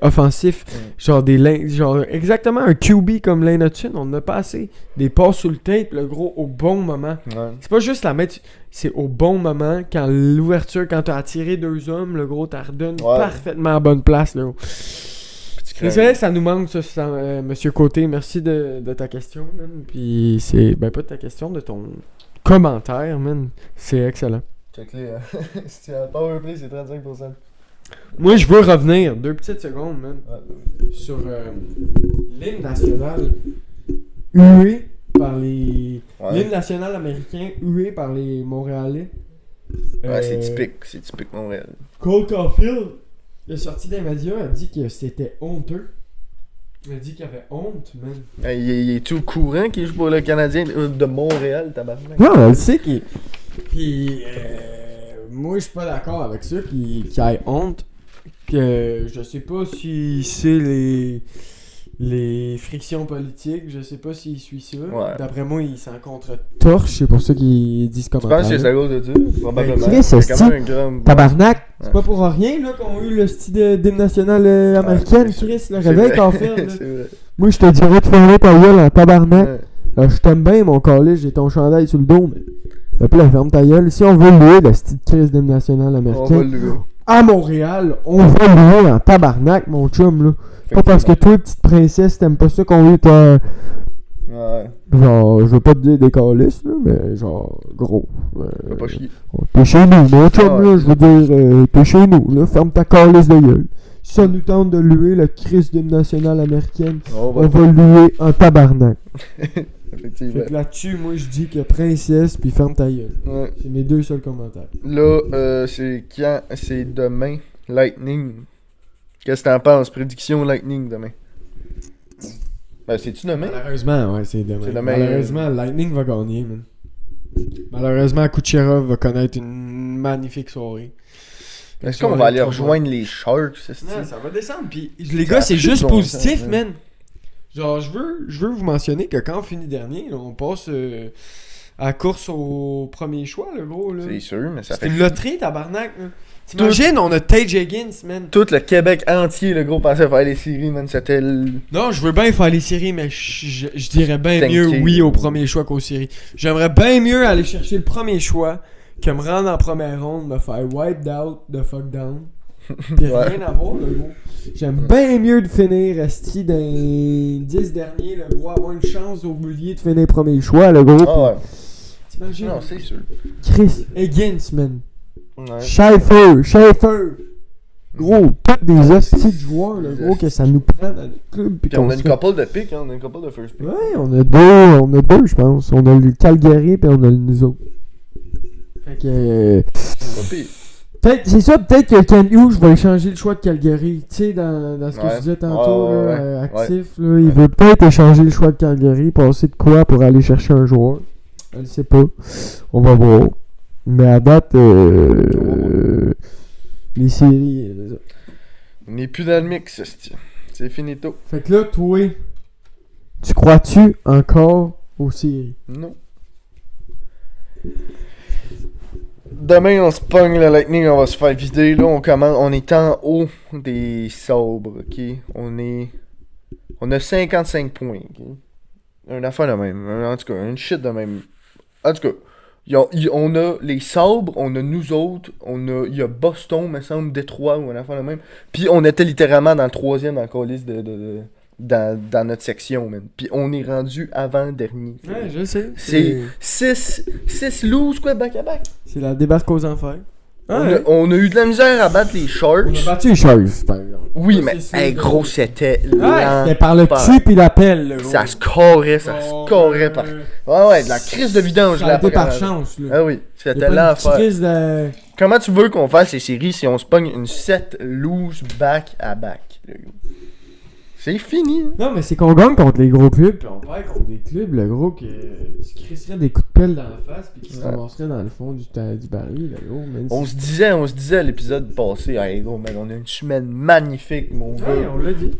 offensifs. Genre genre exactement un QB comme Lane Hudson, on n'a pas assez. Des passes sur le tape, le gros, au bon moment. Ouais. C'est pas juste la mettre, c'est au bon moment, quand l'ouverture, quand t'as attiré 2 hommes, le gros, t'as redonne Ouais. parfaitement à la bonne place, là. Petit C'est vrai que ça nous manque, ça, Monsieur Côté. Merci de ta question, man. Puis c'est, ben pas de ta question, de ton commentaire, man. C'est excellent. Check-les, hein. Si tu as un powerplay, c'est 35%. Moi, je veux revenir, 2 petites secondes, man, Ouais. sur l'hymne national hué par les... Ouais. L'hymne national américain hué par les Montréalais. Ouais, c'est typique Montréal. Cole Caulfield, il est sorti des médias, a dit que c'était honteux. Il a dit qu'il avait honte, man. Il est tout au courant qu'il joue pour le Canadien de Montréal, tabarnak. Non, on le sait qu'il... Puis, moi, je suis pas d'accord avec ça, qu'il ait honte. Que je sais pas si c'est les frictions politiques, je sais pas s'il suit ça. Ouais. D'après moi, il s'en contre-torche, c'est pour ça qu'il dit ce Tu penses commentaire. que c'est à cause de ça? Probablement. Chris, C'est c'est quand même un grand... Tabarnak! C'est pas pour rien là qu'on a eu le style d'hymne national américaine, c'est Chris. Le C'est réveil vrai. Caulfield, là. C'est vrai. Moi, je te dirais de fermer ta gueule en tabarnak. Ouais. Je t'aime bien, mon calice, j'ai ton chandail sur le dos, mais là, ferme ta gueule. Si on veut louer la petite crise d'hymne national On va américain, le louer. à Montréal, on va louer en tabarnak, mon chum, là. Pas parce que toi, petite princesse, t'aimes pas ça qu'on veut ta... Ouais, Genre, je veux pas te dire des calices, là, mais genre, gros. faut pas chier. T'es chez nous, mon chum, Ah, là, je veux dire, t'es chez nous, là, ferme ta calice de gueule. Si ça nous tente de louer la crise d'hymne national américaine, On on va louer en tabarnak. Effectivement. Fait que là-dessus, moi, je dis que princesse, puis ferme ta gueule. Ouais. C'est mes deux seuls commentaires. Là, c'est quand? C'est demain. Lightning. Qu'est-ce que t'en penses? Prédiction Lightning demain. Ben, c'est-tu demain? Malheureusement, ouais, c'est demain. C'est demain. Malheureusement, Lightning va gagner, man. Malheureusement, Kucherov va connaître une magnifique soirée. Est-ce qu'on va aller rejoindre les Sharks? Non, ça va descendre. Puis les Ça gars, a c'est plus juste de bon positif, sens, man. Genre, je veux vous mentionner que quand on finit dernier, là, on passe à la course au premier choix, le gros. Là. C'est sûr, mais ça C'est fait... une loterie, tabarnak. Là. T'imagines, on a Tage Higgins, man. Tout le Québec entier, le gros, pensait faire les séries, man. C'était le... Non, je veux bien faire les séries, mais je dirais bien Tanké. mieux oui au premier choix qu'aux séries. J'aimerais bien mieux aller chercher le premier choix que me rendre en première ronde, me faire wiped out de fuck down. Pis Ouais. rien à voir, le gros. J'aime bien mieux de finir esti dans les 10 derniers, le gros, avoir une chance au boulier de finir premier choix, le gros. Ah ouais. T'imagines? Non, c'est sûr. Chris Higgins, man. Ouais. Schaefer. Gros, tous des hosties de joueurs, le gros, que ça nous prend dans le club. Puis on a une couple de picks, hein. On a une couple de first pick. Ouais, on a deux, je pense. On a le Calgary, puis on a le nous autres. Fait que... Pas pire. C'est ça, peut-être que Ken Hughes va échanger le choix de Calgary. Tu sais, dans ce que Ouais. je disais tantôt, Ouais, là, ouais. actif, là, il veut peut-être échanger le choix de Calgary, passer de quoi pour aller chercher un joueur. Je ne sais pas. On va voir. Mais à date, les séries. On n'est plus dans le mix, c'est finito. Fait que là, toi, tu crois-tu encore aux séries? Non. Demain, on se pogne le Lightning, on va se faire vider. Là, on est en haut des sabres, ok? On a 55 points, ok? Une affaire de même. En tout cas, une shit de même. En tout cas, on a les sabres, on a nous autres, il y a Boston, me semble, Détroit ou une affaire de même. Puis on était littéralement dans le troisième dans la liste dans notre section, man. Puis on est rendu avant-dernier. Ouais, je sais. C'est 6 lose, quoi, back-à-back. C'est la débarque aux enfers. On a eu de la misère à battre les Sharks. On a battu les Sharks, par exemple. Oui, Ça, mais c'est sûr, hey, gros, c'était Ouais, C'était par le dessus puis l'appel, là. gros. Ça scorait par... Ouais, de la crise de vidange. Ça a été par après. chance, là. Ah oui, Y a c'était pas une l'enfer. crise de... Comment tu veux qu'on fasse ces séries si on se pogne une 7 lose back-à-back, le gars? C'est fini. Hein? Non, mais c'est qu'on gagne contre les gros clubs, puis on perd contre des clubs, le gros, que tu crisserais des coups de pelle dans la face, puis qui se Ouais. ramasseraient dans le fond du baril, le gros. Man, On se disait à l'épisode passé, hey gros, man, on a une semaine magnifique, mon gars. Ouais, on l'a dit.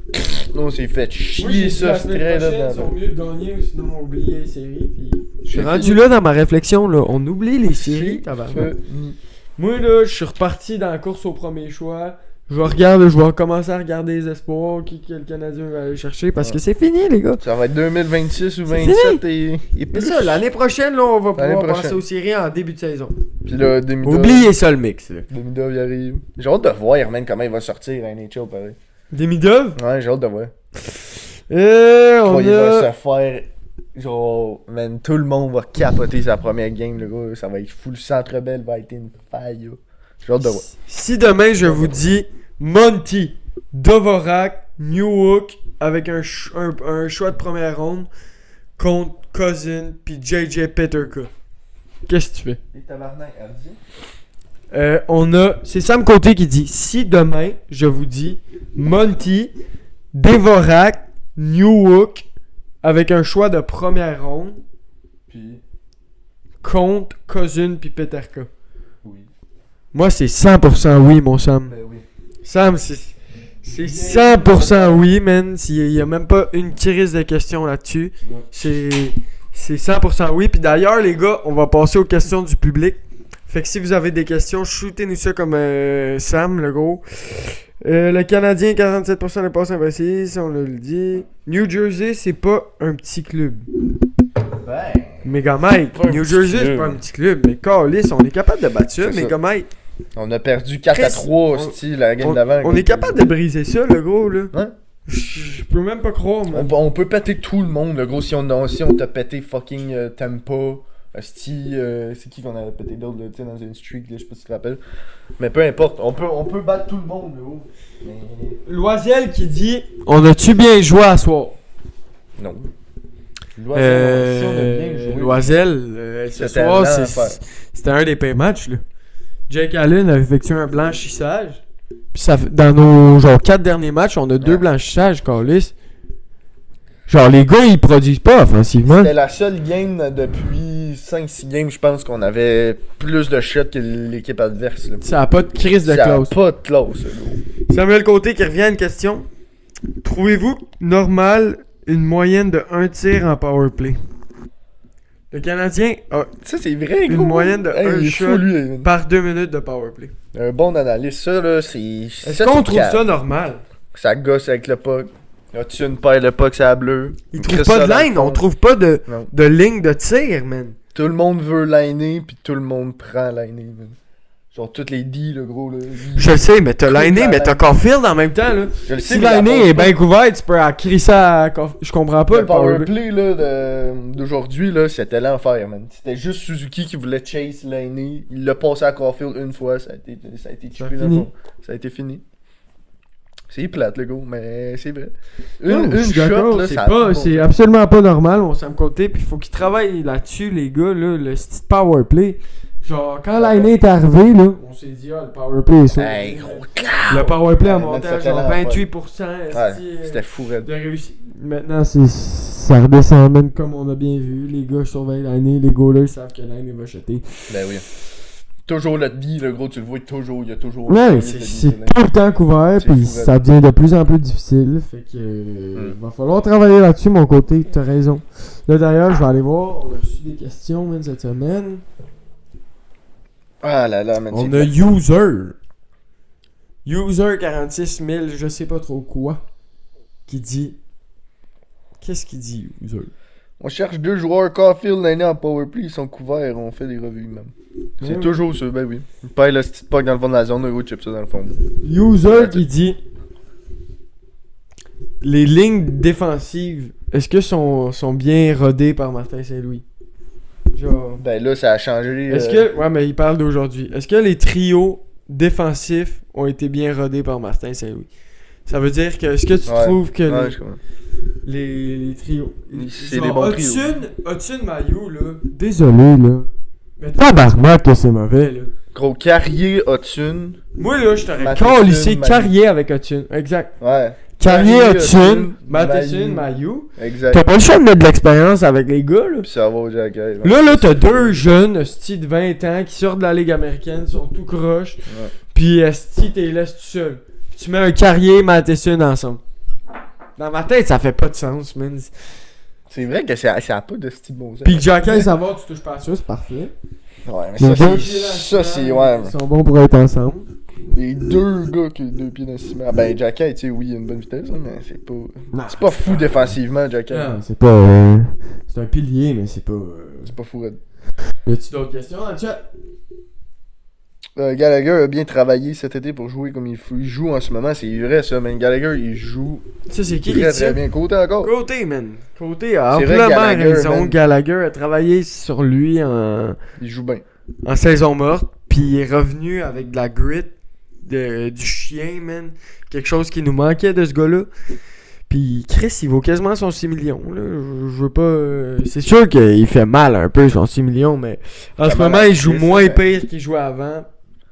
On s'est fait Moi, j'ai chier dit ça, la c'est semaine très prochaine, là. ils sont mieux de gagner ou sinon oublier les séries. Puis... Je suis C'est rendu fini. là dans ma réflexion, là. On oublie les séries, tabarnak. Fini. Moi, là, je suis reparti dans la course au premier choix. Je vais commencer à regarder les espoirs, qui le Canadien va aller chercher, parce que c'est fini, les gars. Ça va être 2026 ou C'est 27 et C'est plus. ça, l'année prochaine, là, on va L'année pouvoir prochaine. passer aux séries en début de saison. Puis là, Demidov, Oubliez ça, le mix, là. Demidov, il arrive. J'ai hâte de voir, man, comment il va sortir à NHL, pareil. Demidov? Ouais, j'ai hâte de voir. On Il va a... se faire. Genre, man, tout le monde va capoter sa première game, le gars. Ça va être fou. Le centre belle va être une faille, là. J'ai hâte de voir. Si demain, je vous dis Monty, Dvorak, Newhook, avec un choix de première ronde, contre Cousin, puis JJ Peterka. Qu'est-ce que tu fais? Les tabarnak, elle dit. On a... C'est Sam Côté qui dit, si demain, je vous dis Monty, Dvorak, Newhook, avec un choix de première ronde, Puis, contre Cousin puis Peterka. oui. Moi, c'est 100% oui, mon Sam. Ben oui. Sam, c'est 100% oui, man. Il y a même pas une crise de questions là-dessus. Ouais. C'est 100% oui. Puis d'ailleurs, les gars, on va passer aux questions du public. Fait que si vous avez des questions, shootez-nous ça comme Sam, le gros. Le Canadien, 47% de passes imbéciles, on le dit. New Jersey, c'est pas un petit club. Ben. Megamite. Pas un New petit Jersey, c'est club. pas un petit club. Mais Carlis, on est capable de battre ça, C'est ça. Megamite. On a perdu 4 à Chris, 3, style, la game d'avant. On est capable de briser ça, le gros, là. Ouais. Je peux même pas croire, moi. On peut péter tout le monde, le gros. Si on t'a pété fucking Tampa, c'est qui qu'on avait pété d'autres, là, tu sais, dans une streak, là, je sais pas si tu te rappelles. Mais peu importe, on peut battre tout le monde, le gros. Mais Loisiel qui dit on a-tu bien joué à soir? non. Loisel, si on a bien joué. Loisel, ce C'était soir, l'enfer. c'était un des pires matchs. Là. Jake Allen a effectué un blanchissage. Puis dans nos 4 derniers matchs, on a 2 blanchissages, Carlis. Genre, les gars, ils produisent pas offensivement. C'était la seule game depuis 5-6 games, je pense, qu'on avait plus de shots que l'équipe adverse. Là. Ça a pas de crise de Ça a clause. pas de clause, là, gros. Samuel Côté qui revient à une question. Trouvez-vous normal une moyenne de 1 tir en powerplay? Le Canadien a Ça, c'est vrai, une gros. moyenne de Hey, 1 il est shot fou, lui. par 2 minutes de powerplay. Un bon analyste, ça, là, c'est. Est-ce qu'on trouve ça normal? Ça gosse avec le puck. As-tu une paire de puck, ça bleu? Ils trouvent pas de line, on trouve pas de Non. ligne de tir, man. Tout le monde veut liner, puis tout le monde prend liner, man. Genre, toutes les D, le gros, là. Je le sais, mais t'as Trouve liné, la mais t'as line. Caulfield en même temps, là. Je le sais, Si mais la liné est passe bien couvert, tu peux acquérir ça à Caulfield. Je comprends pas Le le powerplay. powerplay là, d'aujourd'hui, là, c'était l'enfer, man. C'était juste Suzuki qui voulait chase liner. Il l'a passé à Caulfield une fois, ça a été chippé dans le fini. fond. Ça a été fini. C'est plate, le gars, mais c'est vrai. Non, Une je suis shot, d'accord, là, c'est ça a pas, bon c'est sens. absolument pas normal, on s'en côté, puis il faut qu'ils travaillent là-dessus, les gars, là, le style powerplay. Genre, quand Lainé est arrivé, là, on s'est dit, ah, le powerplay est sûr. Hey, gros Le powerplay a Ouais, monté man, à c'était genre l'enfer. 28%, Ouais, esti, c'était fou, raide. de réussite. Maintenant, ça redescend même comme on a bien vu. Les gars surveillent Lainé, les goalers savent que Lainé va jeter. Ben oui. Toujours le D, le gros, tu le vois, toujours, il y a toujours. Ouais, le c'est D, c'est le D. tout le temps couvert, C'est puis fou, ça devient de plus en plus difficile. Fait que va falloir travailler là-dessus, mon côté. T'as raison. Là, d'ailleurs, je vais aller voir. On a reçu des questions, man, cette semaine. Ah là là, man. On c'est a plate. User. User 46 000, je sais pas trop quoi. Qui dit. Qu'est-ce qu'il dit, User? On cherche 2 joueurs Caulfield l'année en powerplay, ils sont couverts, on fait des revues même. C'est Ouais. toujours ça, ben oui. Il paye le petit puck dans le fond de la zone, le gros chip ça dans le fond. User qui dit. Les lignes défensives, est-ce que sont bien rodées par Martin Saint-Louis? Genre. Ben là, ça a changé. Est-ce que. Ouais, mais il parle d'aujourd'hui. Est-ce que les trios défensifs ont été bien rodés par Martin Saint-Louis? Ça veut dire que. Est-ce que tu Ouais. trouves que Ouais, je comprends. les trios. C'est genre, des bons trios. Hudson Maillot, là. Désolé, là. Mais tabarnak que c'est mauvais, là. Gros, Carrier, Hudson. Moi, là, je t'aurais Matheson, calissé Maillot. Carrier avec Hudson. Exact. Ouais. Carrier, Carrier, Hudson, Hudson, Matheson, Maillot. Maillot. Exact. T'as pas le choix de mettre de l'expérience avec les gars, là. Puis ça va au jacket. Ouais. Là, t'as 2 jeunes, esti de 20 ans, qui sortent de la Ligue américaine, sont tout croches. Ouais. Pis esti, t'es laisses tout seul. Tu mets un Carrier, Matheson ensemble. Dans ma tête, ça fait pas de sens, man. C'est vrai que ça a pas de style bon sens. Pis que Jacques ça va, tu touches pas à ça, c'est parfait. Ouais, mais Les ça, deux c'est. Ça, c'est. Ouais. Ils sont bons pour être ensemble. Les 2 gars qui ont 2 pieds dans le ciment. Ben, Jacket, tu sais, oui, il a une bonne vitesse, hein, mais c'est pas. Non, C'est pas fou défensivement, Jacket. Non, c'est pas. C'est un pilier, mais c'est pas. C'est pas fou, raide. Y a-tu d'autres questions dans le chat? Gallagher a bien travaillé cet été pour jouer comme il joue en ce moment. C'est vrai, ça, mais Gallagher, il joue Ça, c'est qui très qui très bien. Côté encore. Côté, man. Côté a C'est vrai, amplement Gallagher, raison. man. Gallagher a travaillé sur lui en Il joue bien. saison morte, puis il est revenu avec de la grit, du chien, man. Quelque chose qui nous manquait de ce gars-là. Puis Chris, il vaut quasiment son 6 millions. Là. Je veux pas. C'est sûr qu'il fait mal un peu son 6 millions, mais en Ça ce mal moment, à il joue Chris, moins ouais. pire qu'il jouait avant.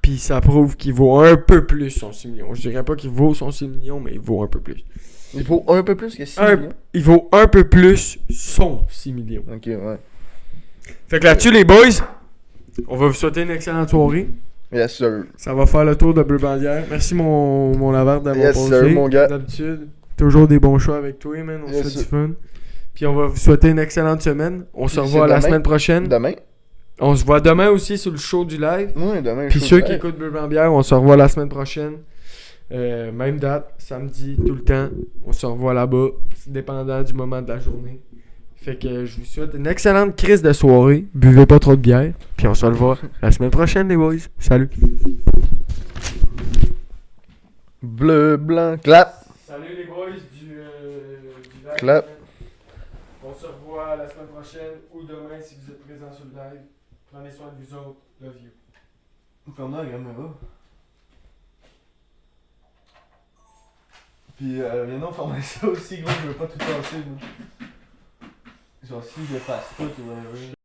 Puis ça prouve qu'il vaut un peu plus son 6 millions. Je dirais pas qu'il vaut son 6 millions, mais il vaut un peu plus. Il vaut un peu plus que 6 Un- millions. Il vaut un peu plus son 6 millions. Ok, ouais. Fait que là-dessus, les boys, on va vous souhaiter une excellente soirée. Yes, sir. Ça va faire le tour de Bleu Bandière. Merci mon Lavard d'avoir Yes, posé. sir, mon gars. D'habitude, toujours des bons choix avec toi, man. On Yes, se fait sir. du fun. Puis on va vous souhaiter une excellente semaine. On se Puis revoit c'est la demain. semaine prochaine. Demain. On se voit demain aussi sur le show du live. Ouais, demain. Puis je ceux trouve- qui écoutent Bleu Bandière, on se revoit la semaine prochaine. Même date, samedi, tout le temps. On se revoit là-bas. C'est dépendant du moment de la journée. Fait que je vous souhaite une excellente crise de soirée. Buvez pas trop de bière. Puis on se revoit la semaine prochaine, les boys. Salut. Bleu, blanc, clap. Salut les boys du live. Clap. On se revoit la semaine prochaine ou demain si vous êtes présents sur le live. Prenez soin de vous autres. Love you. Ferme la caméra. Puis, viens donc fermer ça aussi, gros. Je veux pas tout casser, moi. Genre, si je fasse tout, ou whatever.